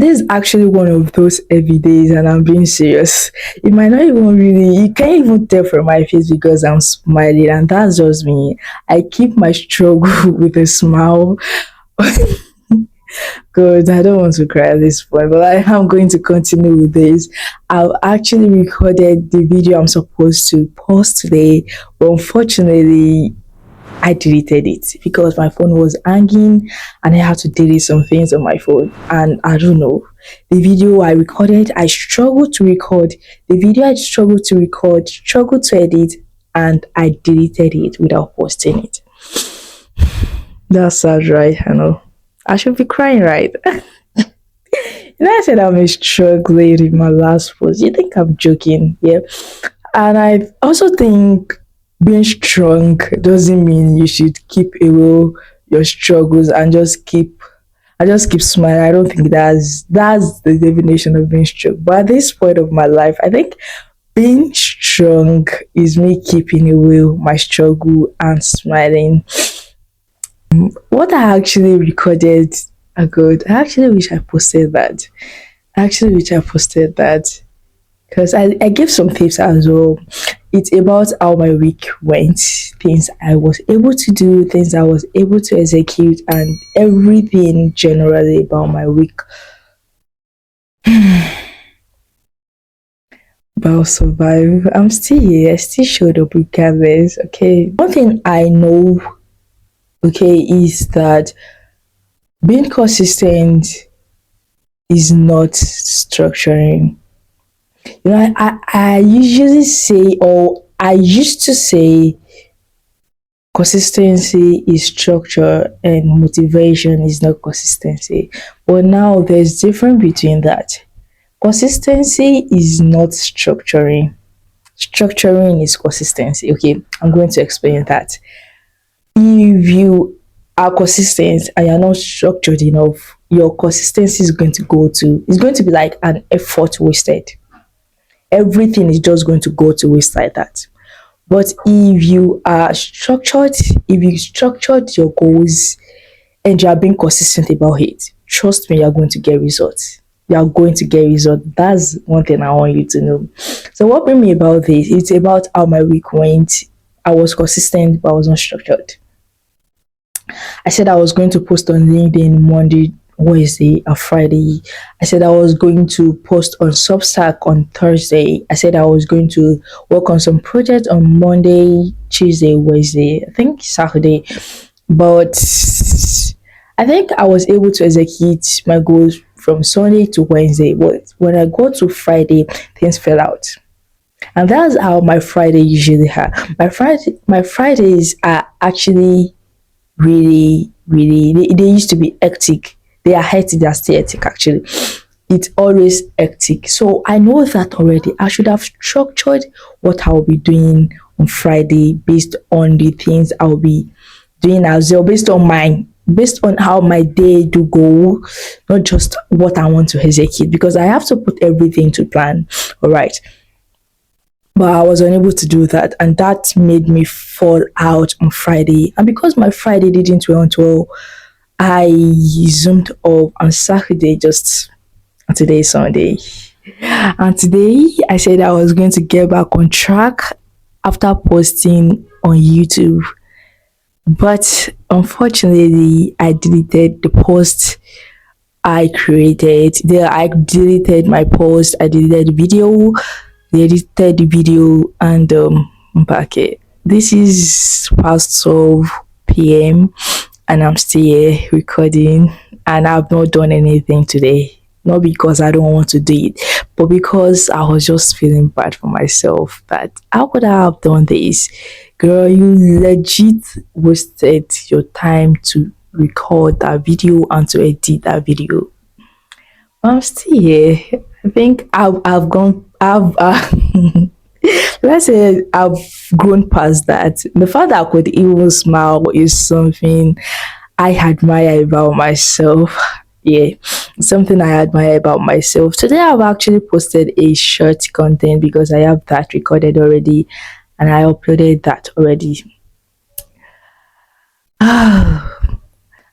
this is actually one of those heavy days, and I'm being serious. It might not even really, you can't even tell from my face because I'm smiling, and that's just me. I keep my struggle with a smile. Good, I don't want to cry at this point, but I am going to continue with this. I've actually recorded the video I'm supposed to post today, but unfortunately, I deleted it because my phone was hanging and I had to delete some things on my phone. And I don't know. The video I recorded, I struggled to record. The video I struggled to record, struggled to edit, and I deleted it without posting it. That's sad, right? I know. I should be crying, right? And I said I'm struggling in my last post. You think I'm joking? Yeah. And I also think being strong doesn't mean you should keep away your struggles and just keep smiling. I don't think that's the definition of being strong. But at this point of my life, I think being strong is me keeping away my struggle and smiling. What I actually recorded a good. I actually wish I posted that. I actually wish I posted that because I gave some tips as well. It's about how my week went, things I was able to do, things I was able to execute, and everything generally about my week. But I'll survive. I'm still here. I still showed up regardless. Okay. One thing I know, okay, is that being consistent is not structuring. You know, I usually say, or I used to say, consistency is structure and motivation is not consistency. But now there's difference between that. Consistency is not structuring. Structuring is consistency. Okay, I'm going to explain that. If you are consistent and you're not structured enough, your consistency is going to it's going to be like an effort wasted. Everything is just going to go to waste like that. But if you are structured, if you structured your goals and you are being consistent about it, trust me, you're going to get results. You are going to get results. That's one thing I want you to know. So what bring me about this? It's about how my week went. I was consistent, but I was not structured. I said I was going to post on LinkedIn Monday, Wednesday, and Friday. I said I was going to post on Substack on Thursday. I said I was going to work on some projects on Monday, Tuesday, Wednesday, I think Saturday. But I think I was able to execute my goals from Sunday to Wednesday. But when I got to Friday, things fell out. And that's how my Friday usually are. My Fridays are actually really they used to be hectic. They are hectic, they are still hectic actually. It's always hectic. So I know that already. I should have structured what I'll be doing on Friday based on the things I'll be doing as well, based on how my day do go, not just what I want to execute, because I have to put everything to plan. All right. But I was unable to do that, and that made me fall out on Friday. And because my Friday didn't went well, I zoomed up on Saturday, just today Sunday. And today I said I was going to get back on track after posting on YouTube. But unfortunately, I deleted the post I created. I deleted my post, I deleted the video, they edited the video, and I'm back here. This is past 12 p.m. and I'm still here recording, and I've not done anything today. Not because I don't want to do it, but because I was just feeling bad for myself that how could I have done this? Girl, you legit wasted your time to record that video and to edit that video. I'm still here. I think I've gone. Let's say I've grown past that. The fact that I could even smile is something I admire about myself. Yeah, something I admire about myself. Today I've actually posted a short content because I have that recorded already, and I uploaded that already.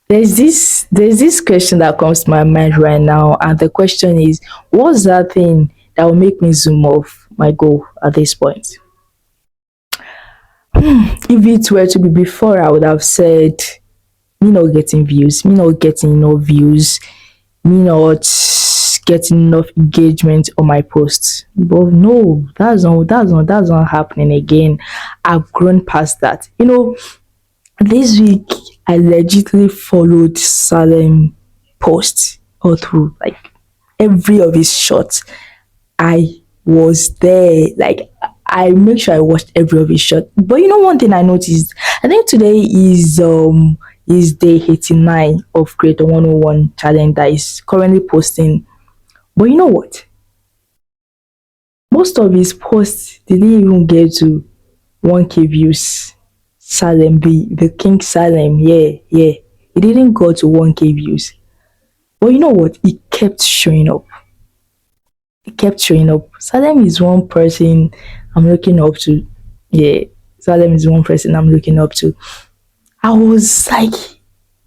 There's this question that comes to my mind right now, and the question is, what's that thing that will make me zoom off my goal at this point? If it were to be before, I would have said me not getting views, me not getting enough views, me not getting enough engagement on my posts. But no, that's not happening again. I've grown past that. This week I legitimately followed Salem posts all through, like every of his shots. I was there. Like I make sure I watched every of his shots. But one thing I noticed, I think today is day 89 of Creator 101 challenge that is currently posting. But you know what? Most of his posts didn't even get to 1K views. Salem, the King Salem, yeah, yeah. It didn't go to 1K views. But you know what? It kept showing up. It kept showing up. Salem is one person I'm looking up to. Yeah, Salem is one person I'm looking up to. I was like,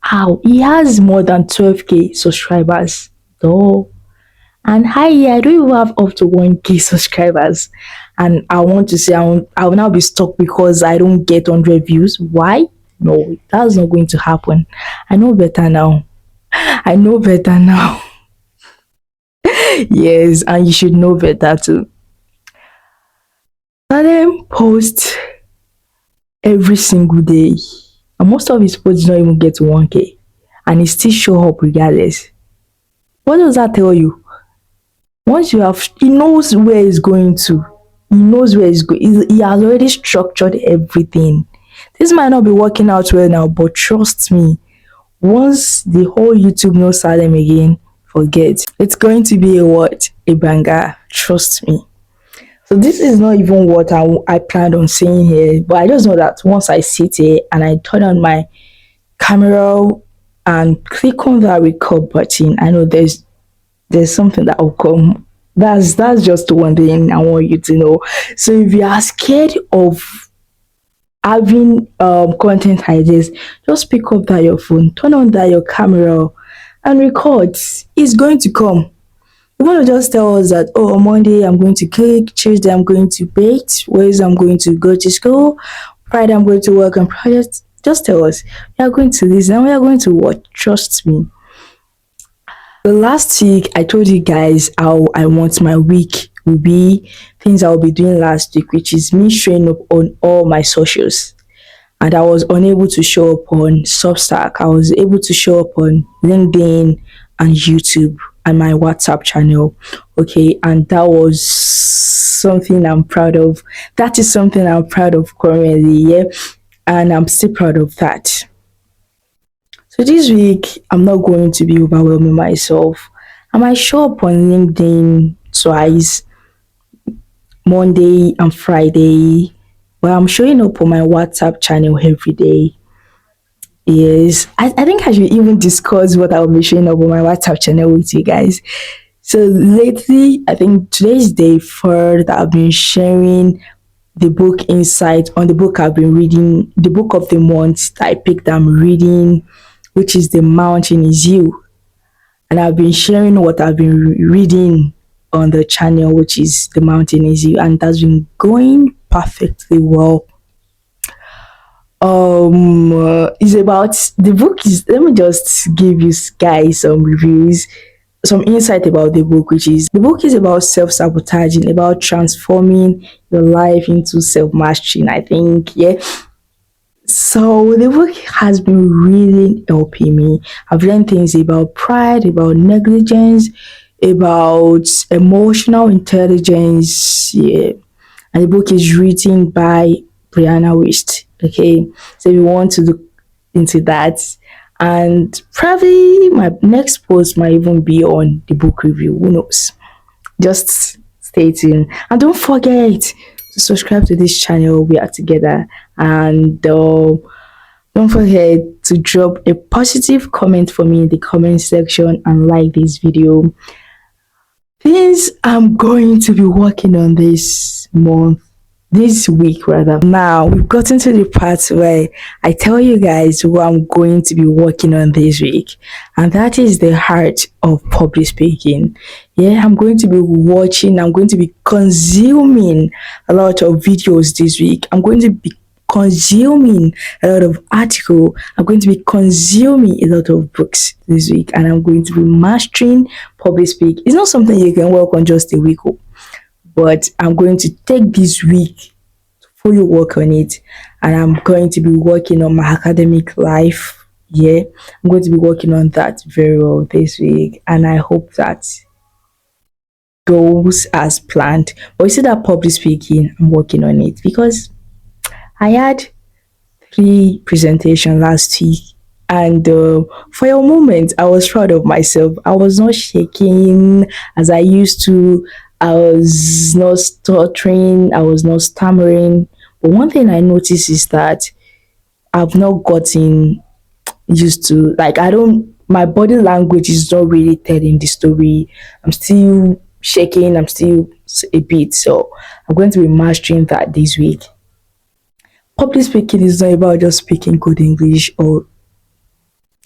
how? He has more than 12K subscribers. Though. And hi, I don't even have up to 1K subscribers. And I want to say I will now be stuck because I don't get 100 views. Why? No, that's not going to happen. I know better now. I know better now. Yes, and you should know better too. Salem posts every single day. And most of his posts don't even get to 1K. And he still show up regardless. What does that tell you? Once you have, he knows where he's going to. He knows where he's going. He has already structured everything. This might not be working out well now, but trust me, once the whole YouTube knows Salem again, forget. It's going to be a what? A banger. Trust me. So this is not even what I planned on saying here, but I just know that once I sit here and I turn on my camera and click on that record button, I know there's something that will come. That's just one thing I want you to know. So if you are scared of having content ideas, just pick up that your phone, turn on that your camera, and record. It's going to come. You want to just tell us that, oh, on Monday I'm going to cook, Tuesday I'm going to bake, Wednesday I'm going to go to school, Friday I'm going to work on projects. Just tell us. We are going to listen and we are going to watch. Trust me. The last week I told you guys how I want my week will be, things I'll be doing last week, which is me showing up on all my socials. And I was unable to show up on Substack. I was able to show up on LinkedIn and YouTube and my WhatsApp channel. Okay, and that was something I'm proud of. That is something I'm proud of currently, yeah. And I'm still proud of that. So this week, I'm not going to be overwhelming myself. I might show up on LinkedIn twice, Monday and Friday, but I'm showing up on my WhatsApp channel every day. Yes, I think I should even discuss what I'll be showing up on my WhatsApp channel with you guys. So lately, I think today's day four that I've been sharing the book insight on the book I've been reading, the book of the month that I picked I'm reading, which is The Mountain Is You. And I've been sharing what I've been reading on the channel, which is The Mountain Is You, and that's been going perfectly well. It's about the book is, let me just give you guys some reviews, some insight about the book, which is the book is about self-sabotaging, about transforming your life into self-mastering, I think. Yeah, so the book has been really helping me. I've learned things about pride, about negligence, about emotional intelligence. Yeah, and the book is written by Brianna Wist. Okay, so if you want to look into that, and probably my next post might even be on the book review. Who knows? Just stay tuned and don't forget to subscribe to this channel. We are together, and don't forget to drop a positive comment for me in the comment section and like this video. Things I'm going to be working on this month this week rather. Now we've gotten to the part where I tell you guys what I'm going to be working on this week, and that is the heart of public speaking. Yeah, I'm going to be watching, I'm going to be consuming a lot of videos this week. I'm going to be consuming a lot of article. I'm going to be consuming a lot of books this week, and I'm going to be mastering public speak. It's not something you can work on just a week, oh, but I'm going to take this week to fully work on it, and I'm going to be working on my academic life. Yeah, I'm going to be working on that very well this week, and I hope that goes as planned. But you see that public speaking, I'm working on it because I had three presentation last week, and for a moment I was proud of myself. I was not shaking as I used to. I was not stuttering, I was not stammering. But one thing I noticed is that I've not gotten used to, like, I don't, my body language is not really telling the story. I'm still shaking, I'm still a bit. So I'm going to be mastering that this week. Public speaking is not about just speaking good English or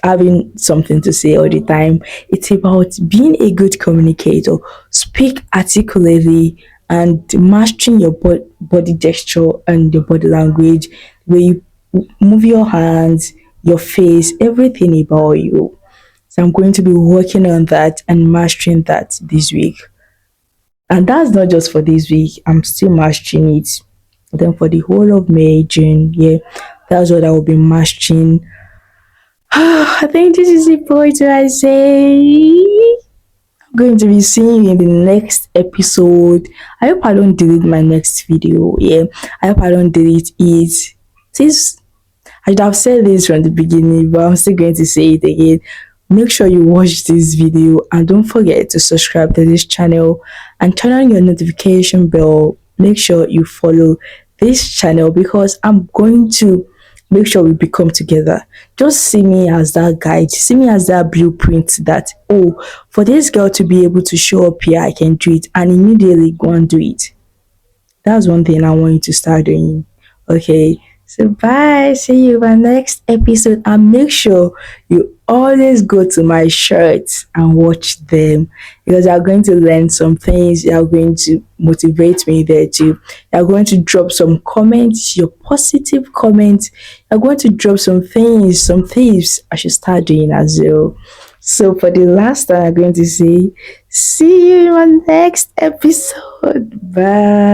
having something to say all the time. It's about being a good communicator, speak articulately, and mastering your body gesture and your body language, where you move your hands, your face, everything about you. So I'm going to be working on that and mastering that this week. And that's not just for this week. I'm still mastering it. Then for the whole of May, June, yeah, that's what I will be mastering. I think this is the point where I say I'm going to be seeing you in the next episode. I hope I don't delete my next video. Yeah, I hope I don't delete it. This I should have said this from the beginning, but I'm still going to say it again. Make sure you watch this video and don't forget to subscribe to this channel and turn on your notification bell. Make sure you follow this channel because I'm going to make sure we become together. Just see me as that guide, see me as that blueprint that, oh, for this girl to be able to show up here, I can do it, and immediately go and do it. That's one thing I want you to start doing. Okay. So bye. See you in my next episode. And make sure you always go to my shirts and watch them because you're going to learn some things. You're going to motivate me there too. You're going to drop some comments, your positive comments. You're going to drop some things, some tips I should start doing as well. So for the last time, I'm going to say, see you in my next episode. Bye.